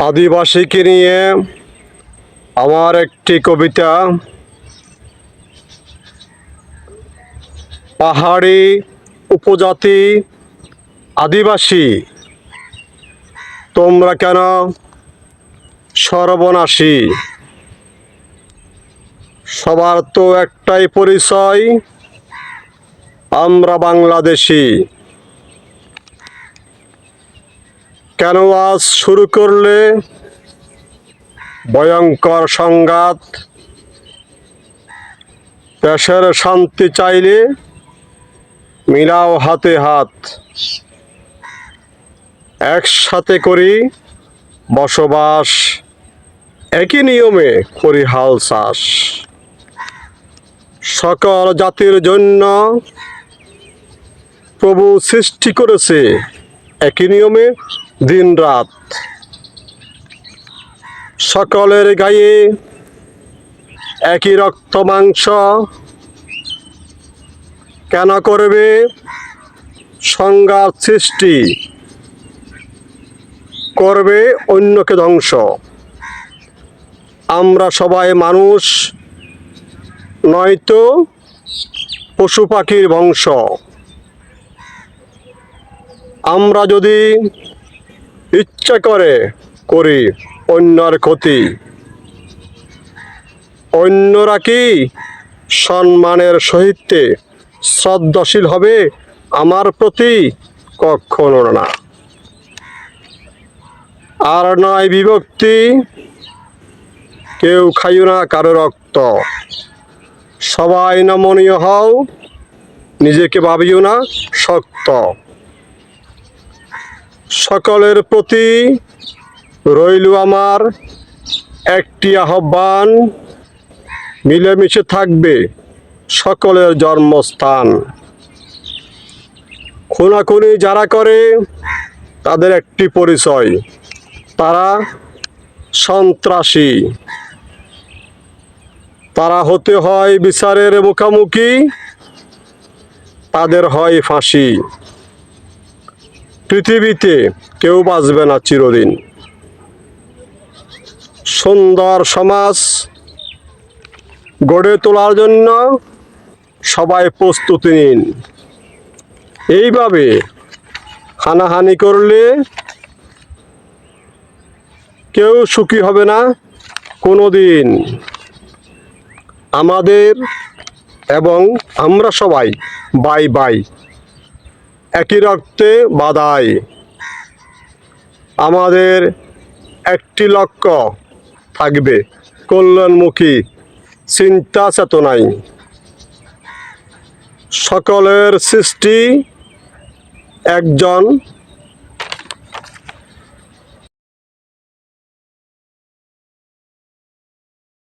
আদিবাসীকে নিয়ে আমার একটি কবিতা। পাহাড়ি উপজাতি আদিবাসী, তোমরা কেন সর্বনাশী? সবার তো একটাই পরিচয়, আমরা বাংলাদেশী। কেন আজ শুরু করলে ভয়ঙ্কর সংঘাত? দেশের শান্তি চাইলে মিলাও হাতে হাত, একসাথে করি বসবাস, একই নিয়মে করি হাল চাষ। সকল জাতির জন্য প্রভু সৃষ্টি করেছে একই নিয়মে দিন রাত। সকলের গায়ে একই রক্ত মাংস, কেন করবে সংঘাত সৃষ্টি? করবে অন্যকে ধ্বংস। আমরা সবাই মানুষ, নয়তো পশু পাখির বংশ। আমরা যদি ইচ্ছা করে করি অন্যর ক্ষতি, অন্যরা কি সম্মানের সহিত শ্রদ্ধাশীল হবে আমার প্রতি? কখনো না। আর নয় বিভক্তি, কেউ খাইও না কারো রক্ত। সবাই নমনীয় হও, নিজেকে ভাবিও না শক্ত। সকলের প্রতি রইল আমার একটি আহ্বান, মিলেমিশে থাকবে সকলের জন্মস্থান। খুনাখুনি যারা করে তাদের একটি পরিচয়, তারা সন্ত্রাসী। তারা হতে হয় বিচারের মুখোমুখি, তাদের হয় ফাঁসি। পৃথিবীতে কেউ বাঁচবে না চিরদিন। সুন্দর সমাজ গড়ে তোলার জন্য সবাই প্রস্তুতি নিন। এইভাবে হানাহানি করলে কেউ সুখী হবে না কোনো দিন। আমাদের এবং আমরা সবাই বাই বাই, একই রক্তে বাঁধাই। আমাদের একটি লক্ষ্য থাকবে কল্যাণমুখী চিন্তা চেতনায়। সকলের সৃষ্টি একজন